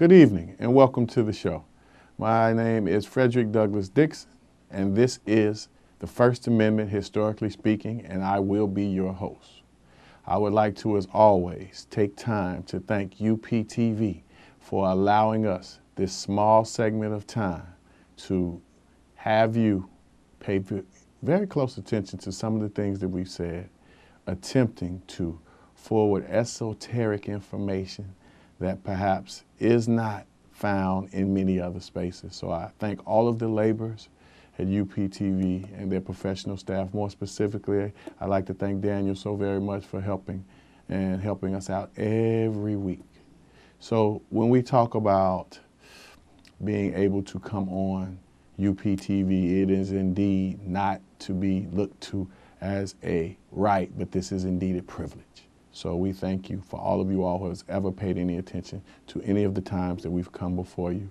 Good evening and welcome to the show. My name is Frederick Douglass Dixon and this is the First Amendment Historically Speaking, and I will be your host. I would like to, as always, take time to thank UPTV for allowing us this small segment of time to have you pay very close attention to some of the things that we've said, attempting to forward esoteric information that perhaps is not found in many other spaces. So I thank all of the laborers at UPTV and their professional staff. More specifically, I'd like to thank Daniel so very much for helping us out every week. So when we talk about being able to come on UPTV, it is indeed not to be looked to as a right, but this is indeed a privilege. So we thank you for all of you all who has ever paid any attention to any of the times that we've come before you.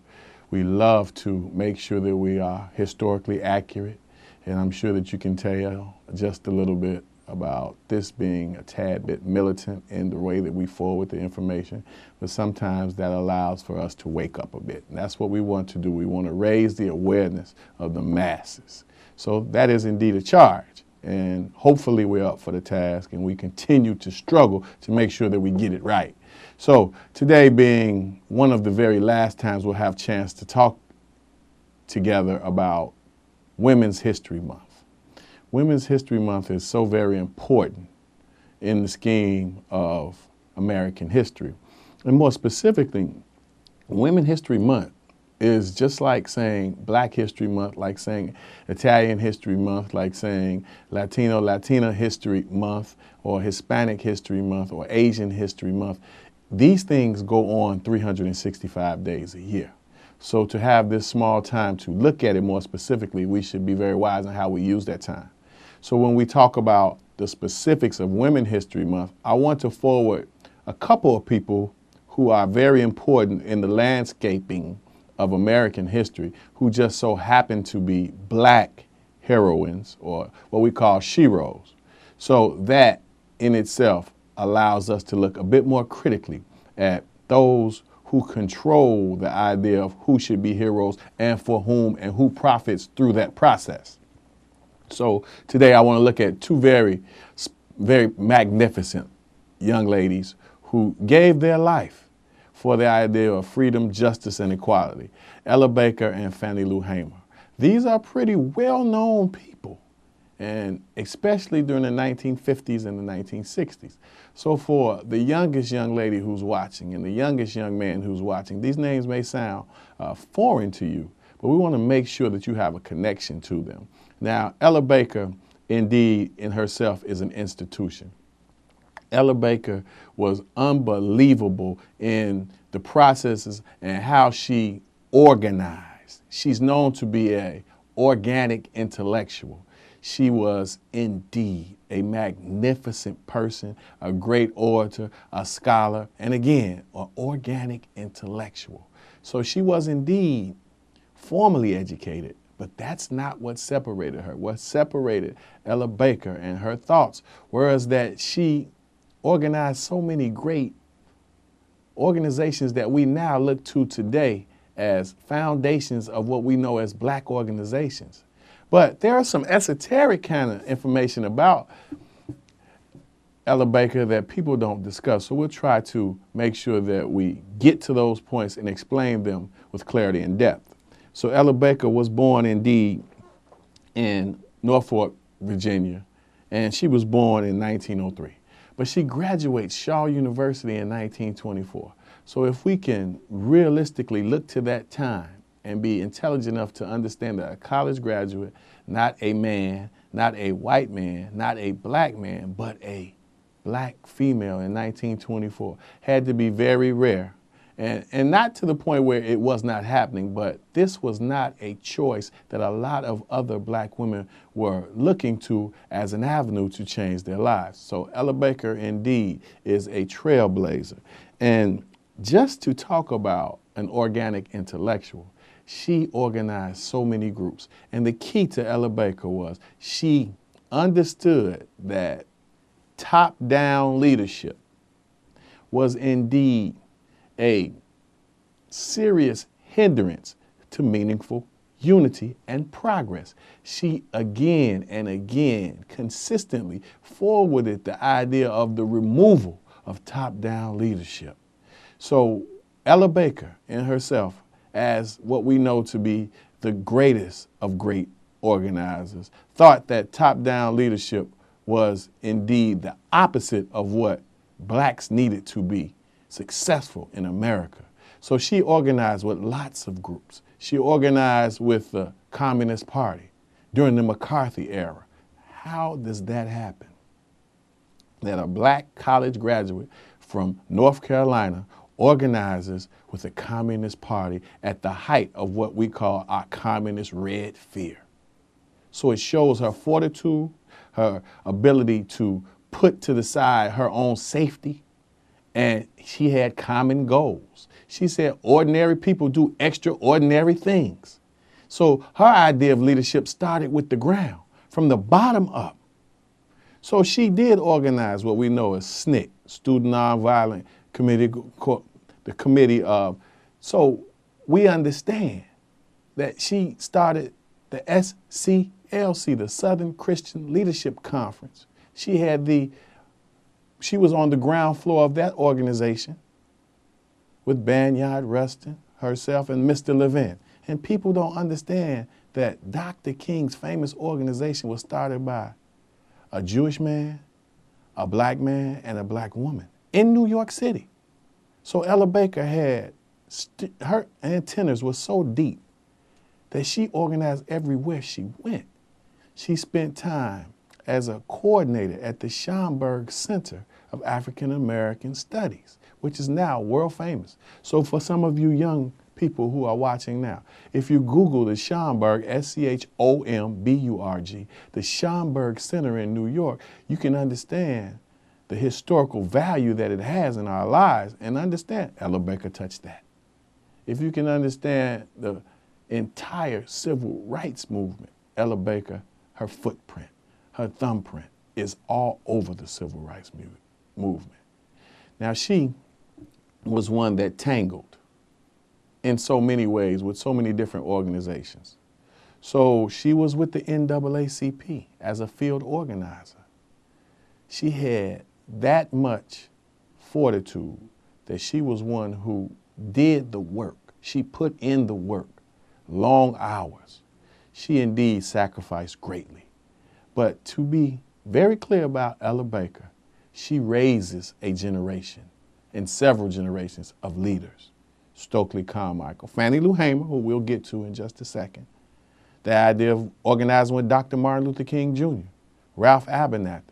We love to make sure that we are historically accurate, and I'm sure that you can tell just a little bit about this being a tad bit militant in the way that we forward the information, but sometimes that allows for us to wake up a bit. And that's what we want to do. We want to raise the awareness of the masses. So that is indeed a charge. And hopefully we're up for the task and we continue to struggle to make sure that we get it right. So today being one of the very last times we'll have a chance to talk together about Women's History Month. Women's History Month is so very important in the scheme of American history. And more specifically, Women's History Month is just like saying Black History Month, like saying Italian History Month, like saying Latina History Month, or Hispanic History Month, or Asian History Month. These things go on 365 days a year. So to have this small time to look at it more specifically, we should be very wise in how we use that time. So when we talk about the specifics of Women's History Month, I want to forward a couple of people who are very important in the landscaping of American history, who just so happen to be Black heroines, or what we call sheroes. So that in itself allows us to look a bit more critically at those who control the idea of who should be heroes and for whom, and who profits through that process. So today I want to look at two very magnificent young ladies who gave their life for the idea of freedom, justice, and equality. Ella Baker and Fannie Lou Hamer. These are pretty well-known people, and especially during the 1950s and the 1960s. So for the youngest young lady who's watching and the youngest young man who's watching, these names may sound foreign to you, but we want to make sure that you have a connection to them. Now, Ella Baker, indeed, in herself is an institution. Ella Baker was unbelievable in the processes and how she organized. She's known to be an organic intellectual. She was indeed a magnificent person, a great orator, a scholar, and again, an organic intellectual. So she was indeed formally educated, but that's not what separated her. What separated Ella Baker and her thoughts was that she organized so many great organizations that we now look to today as foundations of what we know as Black organizations. But there are some esoteric kind of information about Ella Baker that people don't discuss. So we'll try to make sure that we get to those points and explain them with clarity and depth. So Ella Baker was born indeed in Norfolk, Virginia, and she was born in 1903. But she graduates Shaw University in 1924. So if we can realistically look to that time and be intelligent enough to understand that a college graduate, not a man, not a white man, not a Black man, but a Black female in 1924, had to be very rare. And not to the point where it was not happening, but this was not a choice that a lot of other Black women were looking to as an avenue to change their lives. So Ella Baker indeed is a trailblazer. And just to talk about an organic intellectual, she organized so many groups. And the key to Ella Baker was she understood that top-down leadership was indeed a serious hindrance to meaningful unity and progress. She again and again consistently forwarded the idea of the removal of top-down leadership. So Ella Baker in herself, as what we know to be the greatest of great organizers, thought that top-down leadership was indeed the opposite of what blacks needed to be successful in America. So she organized with lots of groups. She organized with the Communist Party during the McCarthy era. How does that happen? That a black college graduate from North Carolina organizes with the Communist Party at the height of what we call our communist red fear. So it shows her fortitude, her ability to put to the side her own safety, and she had common goals. She said ordinary people do extraordinary things. So her idea of leadership started with the ground, from the bottom up. So she did organize what we know as SNCC, Student Nonviolent Committee, the committee of. So we understand that she started the SCLC, the Southern Christian Leadership Conference. She was on the ground floor of that organization with Banyard Rustin, herself, and Mr. Levin. And people don't understand that Dr. King's famous organization was started by a Jewish man, a black man, and a black woman in New York City. So Ella Baker had, her antennas were so deep that she organized everywhere she went. She spent time as a coordinator at the Schomburg Center of African American Studies, which is now world famous. So for some of you young people who are watching now, if you Google the Schomburg, SCHOMBURG, the Schomburg Center in New York, you can understand the historical value that it has in our lives, and understand Ella Baker touched that. If you can understand the entire civil rights movement, Ella Baker, her footprint, her thumbprint is all over the civil rights movement. Now, she was one that tangled in so many ways with so many different organizations. So she was with the NAACP as a field organizer. She had that much fortitude that she was one who did the work. She put in the work, long hours. She indeed sacrificed greatly. But to be very clear about Ella Baker, she raises a generation and several generations of leaders. Stokely Carmichael, Fannie Lou Hamer, who we'll get to in just a second. The idea of organizing with Dr. Martin Luther King Jr., Ralph Abernathy.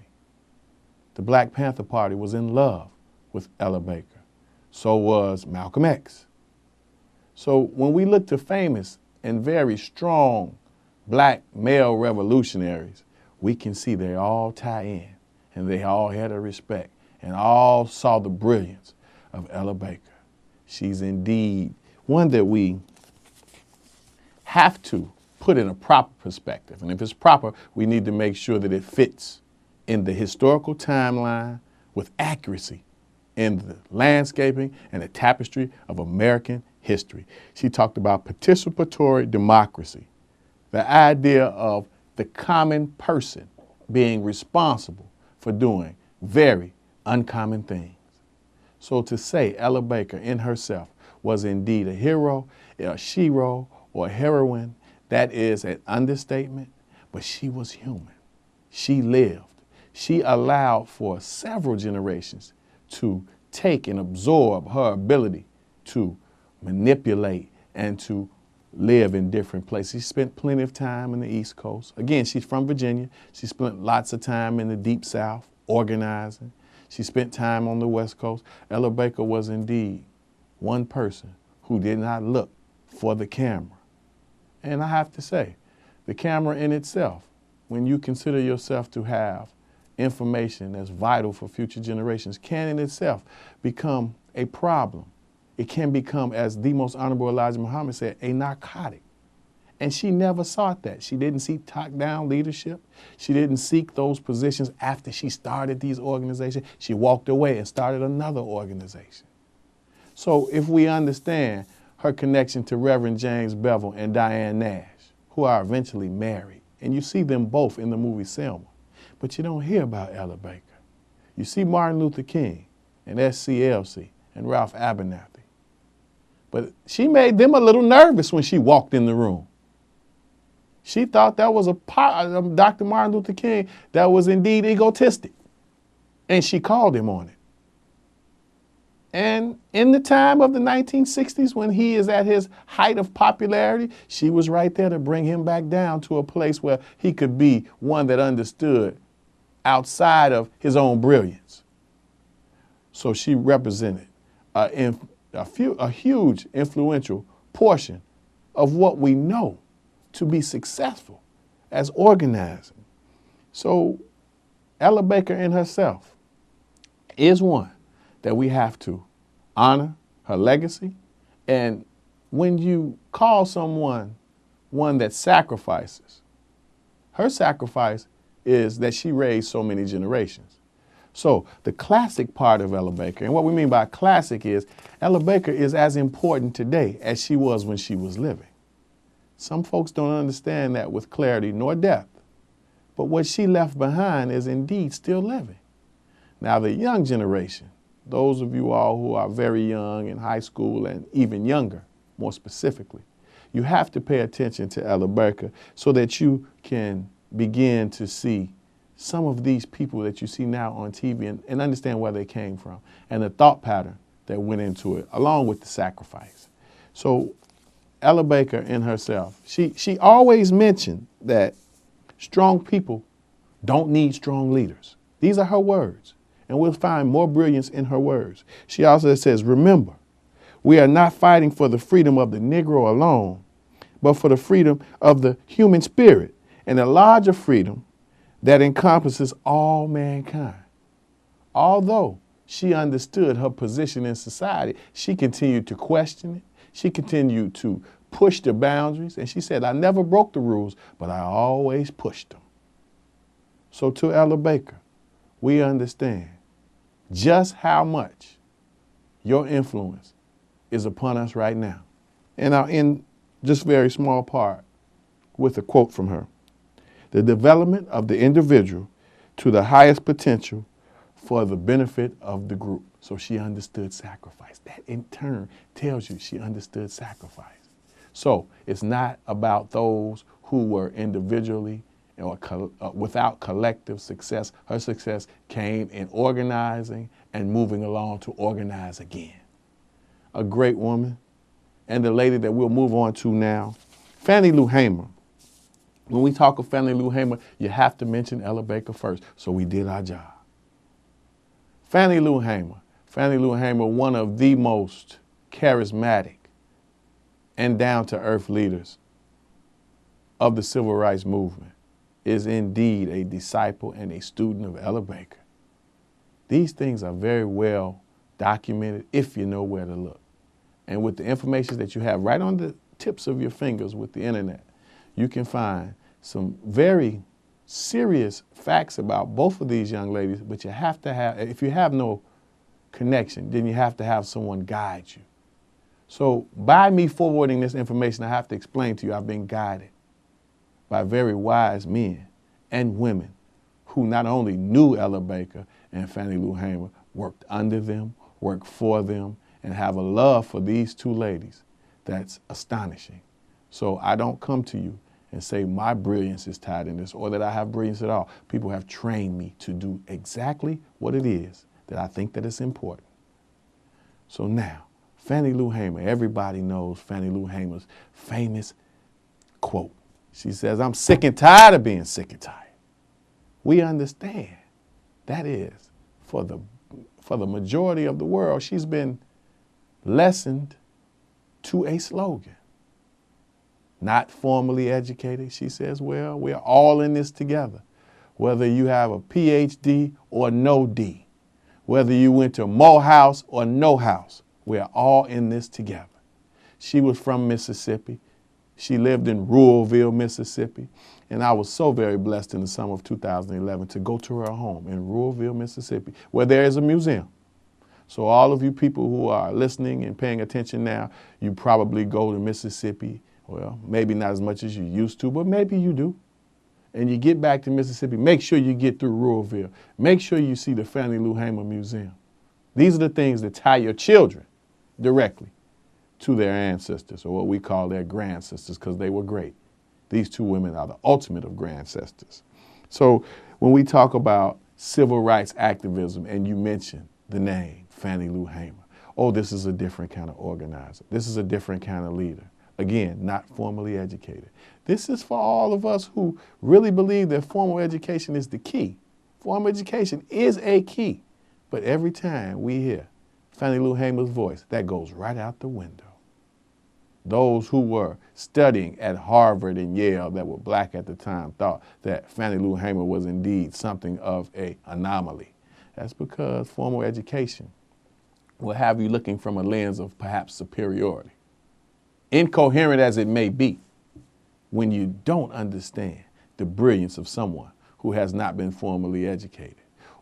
The Black Panther Party was in love with Ella Baker. So was Malcolm X. So when we look to famous and very strong black male revolutionaries, we can see they all tie in, and they all had a respect, and all saw the brilliance of Ella Baker. She's indeed one that we have to put in a proper perspective. And if it's proper, we need to make sure that it fits in the historical timeline with accuracy in the landscaping and the tapestry of American history. She talked about participatory democracy, the idea of the common person being responsible for doing very uncommon things. So to say Ella Baker in herself was indeed a hero, a shero, or a heroine, that is an understatement, but she was human. She lived. She allowed for several generations to take and absorb her ability to manipulate and to live in different places. She spent plenty of time in the East Coast. Again, she's from Virginia. She spent lots of time in the Deep South organizing. She spent time on the West Coast. Ella Baker was indeed one person who did not look for the camera. And I have to say, the camera in itself, when you consider yourself to have information that's vital for future generations, can in itself become a problem. It can become, as the most honorable Elijah Muhammad said, a narcotic. And she never sought that. She didn't seek top-down leadership. She didn't seek those positions after she started these organizations. She walked away and started another organization. So if we understand her connection to Reverend James Bevel and Diane Nash, who are eventually married. And you see them both in the movie Selma. But you don't hear about Ella Baker. You see Martin Luther King and SCLC and Ralph Abernathy. But she made them a little nervous when she walked in the room. She thought that was a part of Dr. Martin Luther King that was indeed egotistic. And she called him on it. And in the time of the 1960s, when he is at his height of popularity, she was right there to bring him back down to a place where he could be one that understood outside of his own brilliance. So she represented a huge influential portion of what we know to be successful as organizing. So Ella Baker in herself is one that we have to honor her legacy. And when you call someone one that sacrifices, her sacrifice is that she raised so many generations. So the classic part of Ella Baker, and what we mean by classic is Ella Baker is as important today as she was when she was living. Some folks don't understand that with clarity nor depth, but what she left behind is indeed still living. Now the young generation, those of you all who are very young in high school and even younger, more specifically, you have to pay attention to Ella Baker so that you can begin to see some of these people that you see now on TV and understand where they came from and the thought pattern that went into it, along with the sacrifice. So Ella Baker in herself, she always mentioned that strong people don't need strong leaders. These are her words, and we'll find more brilliance in her words. She also says, remember, we are not fighting for the freedom of the Negro alone, but for the freedom of the human spirit and a larger freedom that encompasses all mankind. Although she understood her position in society, she continued to question it. She continued to push the boundaries. And she said, I never broke the rules, but I always pushed them. So to Ella Baker, we understand just how much your influence is upon us right now. And I'll end just a very small part with a quote from her. The development of the individual to the highest potential for the benefit of the group. So she understood sacrifice. That in turn tells you she understood sacrifice. So it's not about those who were individually or without collective success. Her success came in organizing and moving along to organize again. A great woman. And the lady that we'll move on to now, Fannie Lou Hamer. When we talk of Fannie Lou Hamer, you have to mention Ella Baker first. So we did our job. Fannie Lou Hamer, one of the most charismatic and down-to-earth leaders of the civil rights movement, is indeed a disciple and a student of Ella Baker. These things are very well documented if you know where to look. And with the information that you have right on the tips of your fingers with the internet, you can find some very serious facts about both of these young ladies, but you have to have, if you have no connection, then you have to have someone guide you. So by me forwarding this information, I have to explain to you I've been guided by very wise men and women who not only knew Ella Baker and Fannie Lou Hamer, worked under them, worked for them, and have a love for these two ladies that's astonishing. So I don't come to you and say my brilliance is tied in this or that I have brilliance at all. People have trained me to do exactly what it is that I think that is important. So now, Fannie Lou Hamer, everybody knows Fannie Lou Hamer's famous quote. She says, I'm sick and tired of being sick and tired. We understand that is for the majority of the world, she's been lessened to a slogan. Not formally educated, she says, well, we're all in this together. Whether you have a PhD or no D, whether you went to Morehouse or no house, we're all in this together. She was from Mississippi. She lived in Ruralville, Mississippi. And I was so very blessed in the summer of 2011 to go to her home in Ruralville, Mississippi, where there is a museum. So all of you people who are listening and paying attention now, you probably go to Mississippi. Well, maybe not as much as you used to, but maybe you do. And you get back to Mississippi, make sure you get through Ruralville. Make sure you see the Fannie Lou Hamer Museum. These are the things that tie your children directly to their ancestors, or what we call their grandsisters, because they were great. These two women are the ultimate of grandsisters. So when we talk about civil rights activism, and you mention the name Fannie Lou Hamer, oh, this is a different kind of organizer. This is a different kind of leader. Again, not formally educated. This is for all of us who really believe that formal education is the key. Formal education is a key. But every time we hear Fannie Lou Hamer's voice, that goes right out the window. Those who were studying at Harvard and Yale that were black at the time thought that Fannie Lou Hamer was indeed something of an anomaly. That's because formal education will have you looking from a lens of perhaps superiority. Incoherent as it may be, when you don't understand the brilliance of someone who has not been formally educated,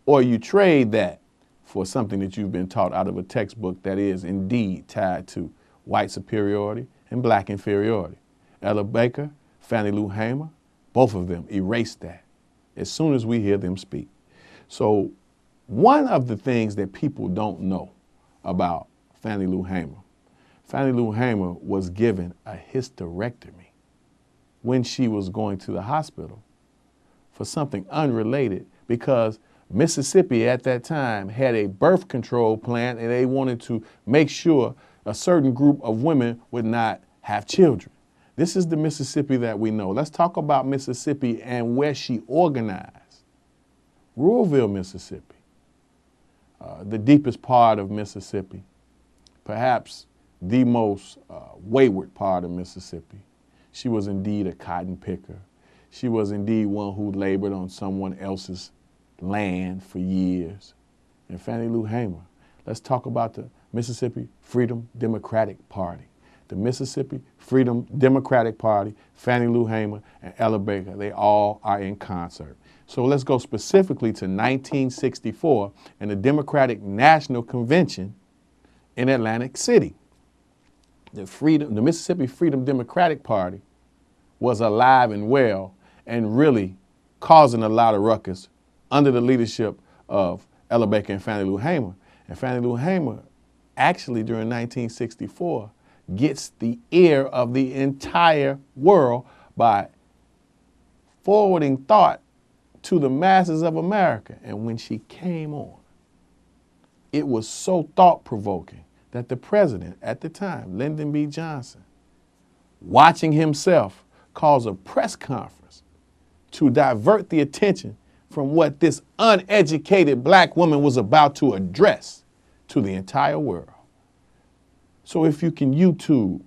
or you trade that for something that you've been taught out of a textbook that is indeed tied to white superiority and black inferiority. Ella Baker, Fannie Lou Hamer, both of them erased that as soon as we hear them speak. So one of the things that people don't know about Fannie Lou Hamer, Fannie Lou Hamer was given a hysterectomy when she was going to the hospital for something unrelated, because Mississippi at that time had a birth control plan and they wanted to make sure a certain group of women would not have children. This is the Mississippi that we know. Let's talk about Mississippi and where she organized. Ruralville, Mississippi, the deepest part of Mississippi, perhaps the most wayward part of Mississippi. She was indeed a cotton picker. She was indeed one who labored on someone else's land for years. And Fannie Lou Hamer, let's talk about the Mississippi Freedom Democratic Party. The Mississippi Freedom Democratic Party, Fannie Lou Hamer, and Ella Baker, they all are in concert. So let's go specifically to 1964 and the Democratic National Convention in Atlantic City. The Mississippi Freedom Democratic Party was alive and well and really causing a lot of ruckus under the leadership of Ella Baker and Fannie Lou Hamer. And Fannie Lou Hamer actually during 1964 gets the ear of the entire world by forwarding thought to the masses of America. And when she came on, it was so thought-provoking that the president at the time, Lyndon B. Johnson, watching himself, calls a press conference to divert the attention from what this uneducated black woman was about to address to the entire world. So if you can YouTube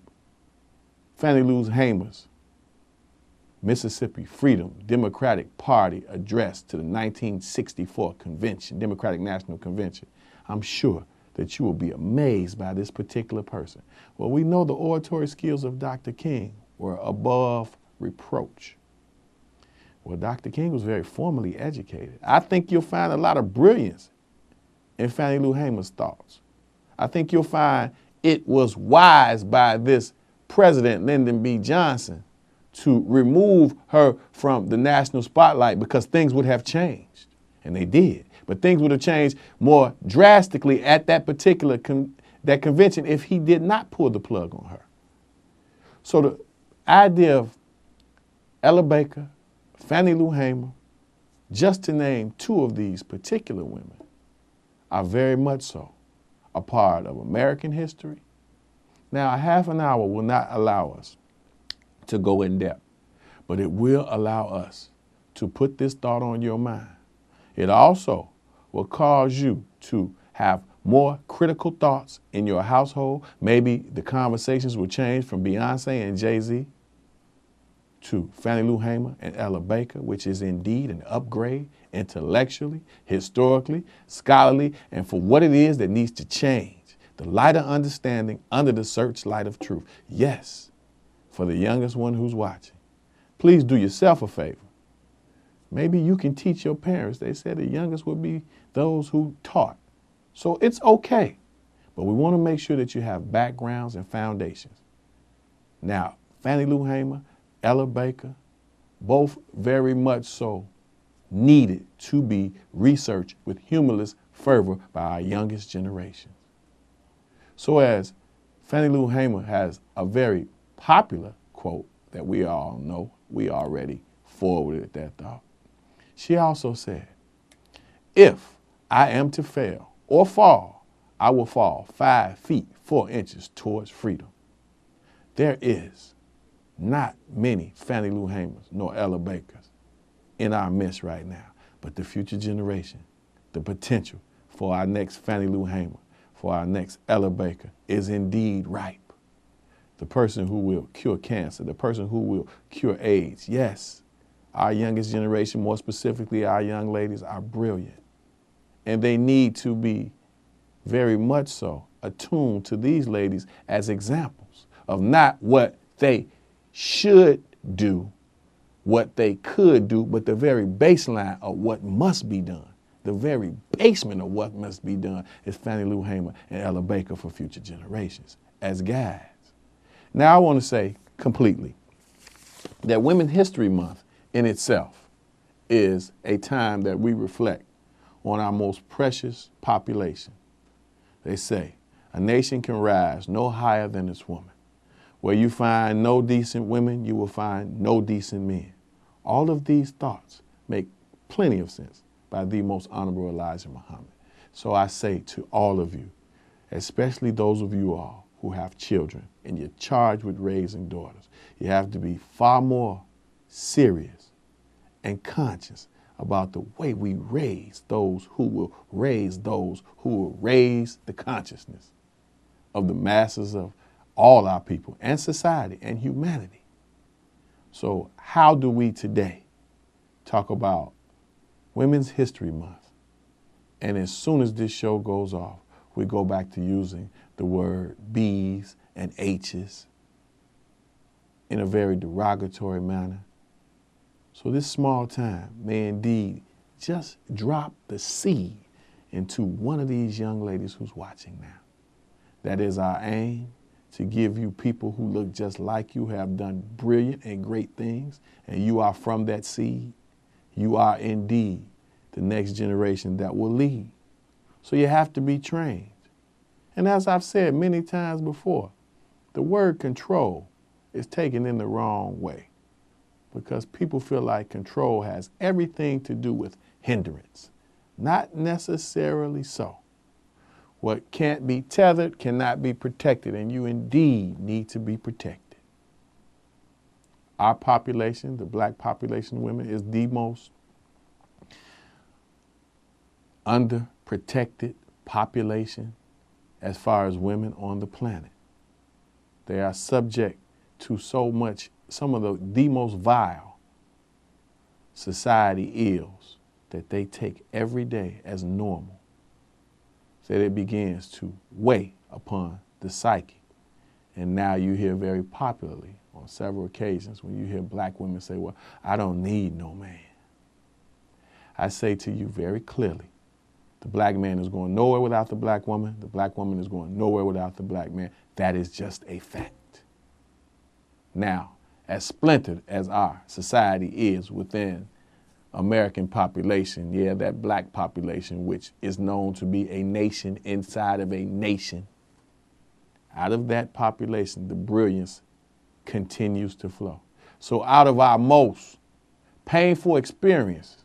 Fannie Lou Hamer's Mississippi Freedom Democratic Party address to the 1964 convention, Democratic National Convention, I'm sure that you will be amazed by this particular person. Well, we know the oratory skills of Dr. King were above reproach. Well, Dr. King was very formally educated. I think you'll find a lot of brilliance in Fannie Lou Hamer's thoughts. I think you'll find it was wise by this President Lyndon B. Johnson to remove her from the national spotlight, because things would have changed, and they did. But things would have changed more drastically at that particular convention if he did not pull the plug on her. So the idea of Ella Baker, Fannie Lou Hamer, just to name two of these particular women, are very much so a part of American history. Now, a half an hour will not allow us to go in depth, but it will allow us to put this thought on your mind. It also will cause you to have more critical thoughts in your household. Maybe the conversations will change from Beyonce and Jay-Z to Fannie Lou Hamer and Ella Baker, which is indeed an upgrade intellectually, historically, scholarly, and for what it is that needs to change. The light of understanding under the searchlight of truth. Yes, for the youngest one who's watching, please do yourself a favor. Maybe you can teach your parents. They said the youngest would be those who taught. So it's okay, but we want to make sure that you have backgrounds and foundations. Now, Fannie Lou Hamer, Ella Baker, both very much so needed to be researched with humorless fervor by our youngest generation. So as Fannie Lou Hamer has a very popular quote that we all know, we already forwarded that thought. She also said, "If I am to fail or fall, I will fall 5 feet 4 inches towards freedom." There is not many Fannie Lou Hamers nor Ella Bakers in our midst right now, but the future generation, the potential for our next Fannie Lou Hamer, for our next Ella Baker is indeed ripe. The person who will cure cancer, the person who will cure AIDS. Yes, our youngest generation, more specifically our young ladies, are brilliant. And they need to be very much so attuned to these ladies as examples of not what they should do, what they could do, but the very baseline of what must be done. The very basement of what must be done is Fannie Lou Hamer and Ella Baker for future generations as guides. Now I want to say completely that Women's History Month in itself is a time that we reflect on our most precious population. They say, a nation can rise no higher than its woman. Where you find no decent women, you will find no decent men. All of these thoughts make plenty of sense by the most honorable Elijah Muhammad. So I say to all of you, especially those of you all who have children and you're charged with raising daughters, you have to be far more serious and conscious about the way we raise those who will raise those who will raise the consciousness of the masses of all our people and society and humanity. So how do we today talk about Women's History Month? And as soon as this show goes off, we go back to using the word B's and H's in a very derogatory manner. So this small time may indeed just drop the seed into one of these young ladies who's watching now. That is our aim, to give you people who look just like you, have done brilliant and great things, and you are from that seed. You are indeed the next generation that will lead. So you have to be trained. And as I've said many times before, the word control is taken in the wrong way because people feel like control has everything to do with hindrance. Not necessarily so. What can't be tethered cannot be protected, and you indeed need to be protected. Our population, the black population of women, is the most underprotected population as far as women on the planet. They are subject to some of the most vile society ills that they take every day as normal. That it begins to weigh upon the psyche. And now you hear very popularly on several occasions when you hear black women say, well, I don't need no man. I say to you very clearly, the black man is going nowhere without the black woman. The black woman is going nowhere without the black man. That is just a fact. Now, as splintered as our society is within American population, yeah, that black population, which is known to be a nation inside of a nation, out of that population, the brilliance continues to flow. So out of our most painful experience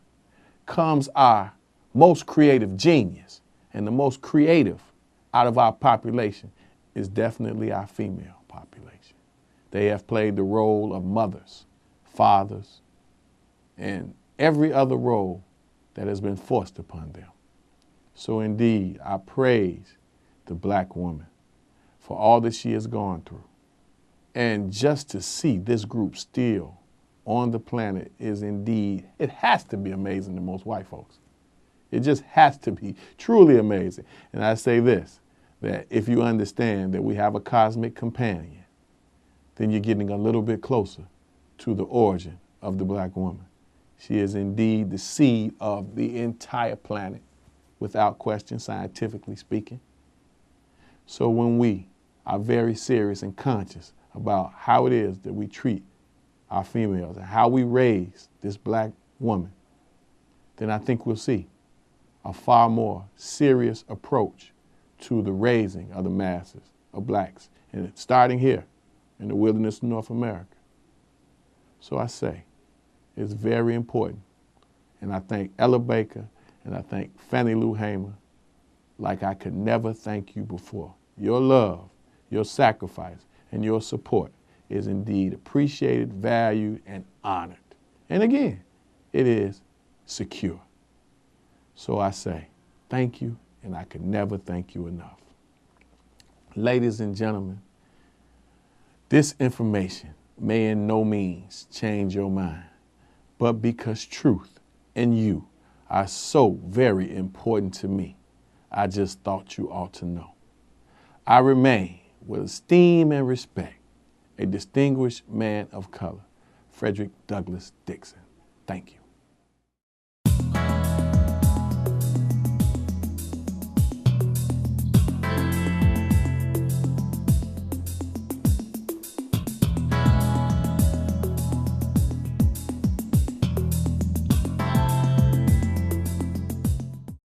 comes our most creative genius. And the most creative out of our population is definitely our female population. They have played the role of mothers, fathers, and every other role that has been forced upon them. So indeed, I praise the black woman for all that she has gone through. And just to see this group still on the planet is indeed, it has to be amazing to most white folks. It just has to be truly amazing. And I say this, that if you understand that we have a cosmic companion, then you're getting a little bit closer to the origin of the black woman. She is indeed the seed of the entire planet, without question, scientifically speaking. So when we are very serious and conscious about how it is that we treat our females and how we raise this black woman, then I think we'll see a far more serious approach to the raising of the masses of blacks, and it's starting here in the wilderness of North America. So I say it's very important, and I thank Ella Baker and I thank Fannie Lou Hamer like I could never thank you before. Your love, your sacrifice, and your support is indeed appreciated, valued, and honored. And again, it is secure. So I say thank you, and I could never thank you enough. Ladies and gentlemen, this information may in no means change your mind, but because truth and you are so very important to me, I just thought you ought to know. I remain, with esteem and respect, a distinguished man of color, Frederick Douglass Dixon. Thank you.